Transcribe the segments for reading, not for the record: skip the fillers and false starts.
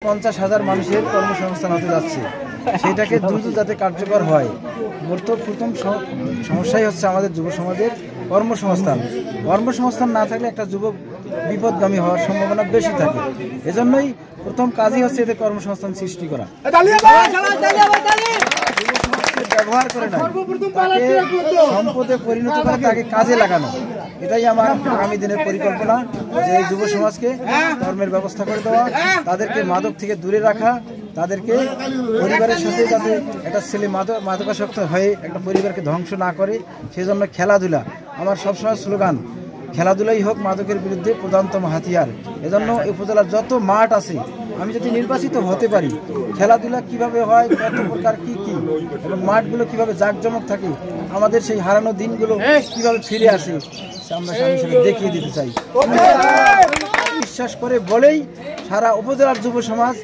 50,000 মানুষের কর্মসংস্থান হতে যাচ্ছে, সেটাকে দ্রুত যাতে কার্যকর হয়। প্রথম সমস্যাই হচ্ছে আমাদের যুব সমাজের কর্মসংস্থান। কর্মসংস্থান না থাকলে একটা যুবক বিপদগামী হওয়ার সম্ভাবনা বেশি থাকে। এজন্যই প্রথম কাজই হচ্ছে এদের কর্মসংস্থান সৃষ্টি করা। ব্যবহার করে না, তাকে সম্পদে পরিণত করে তাকে কাজে লাগানো, এটাই আমার আগামী দিনের পরিকল্পনা। যে যুব সমাজকে কর্মের ব্যবস্থা করে দেওয়া, তাদেরকে মাদক থেকে দূরে রাখা, তাদেরকে পরিবারের সাথে যাতে একটা ছেলে মাদকাসক্ত হয়ে একটা পরিবারকে ধ্বংস না করে, সেজন্য খেলাধুলা আমার সবসময় স্লোগান, খেলাধুলাই হোক মাদকের বিরুদ্ধে প্রধানতম হাতিয়ার। এজন্য উপজেলার যত মাঠ আছে, আমি যদি নির্বাচিত হতে পারি, খেলাধুলা কিভাবে হয়, কত প্রকার কি কি, এবং মাঠগুলো কিভাবে জাঁকজমক থাকে, আমাদের সেই হারানো দিনগুলো কিভাবে ফিরে আসে, আমরা দেখিয়ে দিতে চাই। বিশ্বাস করে বলেই সারা উপজেলার যুব সমাজ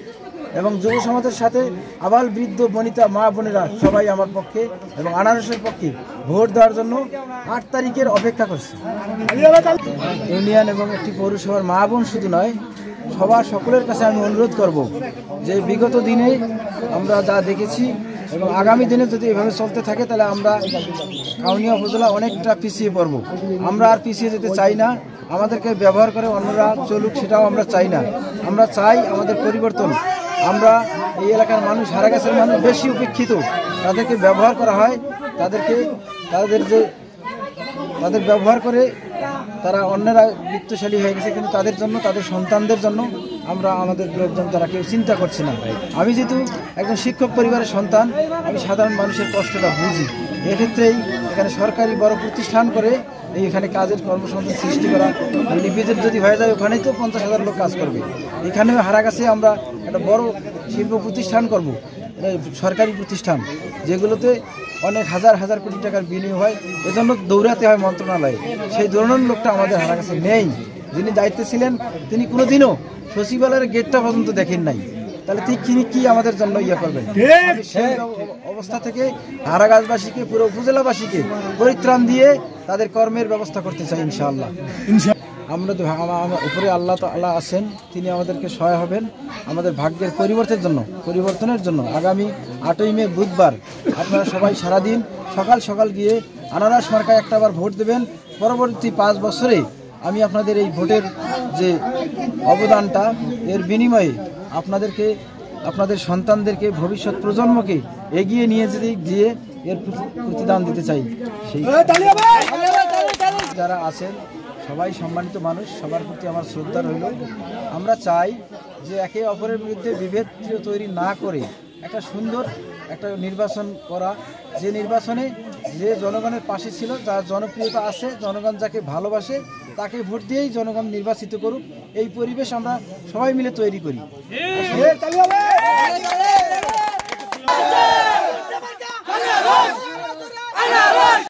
এবং যুব সমাজের সাথে আবাল বৃদ্ধ বনিতা মা বোনেরা সবাই আমার পক্ষে এবং আনারসের পক্ষে ভোট দেওয়ার জন্য 8 তারিখের অপেক্ষা করছে। ইউনিয়ন এবং একটি পৌরসভার মা বোন শুধু নয়, সকলের কাছে আমি অনুরোধ করব যে বিগত দিনে আমরা যা দেখেছি এবং আগামী দিনে যদি এভাবে চলতে থাকে, তাহলে আমরা কাউনিয়া উপজেলা অনেকটা পিছিয়ে পড়ব। আমরা আর পিছিয়ে যেতে চাই না। আমাদেরকে ব্যবহার করে অন্যরা চলুক, সেটাও আমরা চাই না। আমরা চাই আমাদের পরিবর্তন। আমরা এই এলাকার মানুষ, হারাগাছের মানুষ বেশি উপেক্ষিত, তাদেরকে ব্যবহার করা হয়, তাদের ব্যবহার করে তারা অন্যরা বিত্তশালী হয়ে গেছে, কিন্তু তাদের জন্য, তাদের সন্তানদের জন্য আমরা আমাদের লোকজন তারা কেউ চিন্তা করছে না। আমি যেহেতু একজন শিক্ষক পরিবারের সন্তান, আমি সাধারণ মানুষের কষ্টটা বুঝি। এক্ষেত্রেই এখানে সরকারি বড় প্রতিষ্ঠান করে এখানে কাজের কর্মসংস্থান সৃষ্টি করা, লিপিজের যদি হয়ে যায় ওখানেই তো 50,000 লোক কাজ করবে। এখানেও হারাগাছে আমরা একটা বড় শিল্প প্রতিষ্ঠান করব, সরকারি প্রতিষ্ঠান, যেগুলোতে অনেক হাজার হাজার কোটি টাকার বিনিয়োগ হয়। এজন্য দৌড়াতে হয় মন্ত্রণালয়ে। সেই দৌড়ানোর লোকটা আমাদের হারাগাছে নেই। যিনি দায়িত্বে ছিলেন তিনি কোনোদিনও সচিবালয়ের গেটটা পর্যন্ত দেখেন নাই। তাহলে তিনি কি আমাদের জন্য ইয়ে করবেন? সেই অবস্থা থেকে হারাগাছবাসীকে, পুরো উপজেলাবাসীকে পরিত্রাণ দিয়ে তাদের কর্মের ব্যবস্থা করতে চাই ইনশাআল্লাহ। আমরা উপরে আল্লাহ তাআলা আছেন, তিনি আমাদেরকে সহায় হবেন আমাদের ভাগ্যের পরিবর্তনের জন্য। আগামী 8ই মে বুধবার আপনারা সবাই সারাদিন সকাল সকাল গিয়ে আনারস মার্কায় একটাবার ভোট দেবেন। পরবর্তী 5 বছরে আমি আপনাদের এই ভোটের যে অবদানটা, এর বিনিময়ে আপনাদেরকে, আপনাদের সন্তানদেরকে, ভবিষ্যৎ প্রজন্মকে এগিয়ে নিয়ে গিয়ে এর প্রতিদান দিতে চাই। সেই যারা আছেন সবাই সম্মানিত মানুষ, সবার প্রতি আমার শ্রদ্ধা রইল। আমরা চাই যে একে অপরের বিরুদ্ধে বিভেদ তৈরি না করে একটা সুন্দর একটা নির্বাচন করা, যে নির্বাচনে যে জনগণের পাশে ছিল, যার জনপ্রিয়তা আছে, জনগণ যাকে ভালোবাসে তাকে ভোট দিয়েই জনগণ নির্বাচিত করুক। এই পরিবেশ আমরা সবাই মিলে তৈরি করি।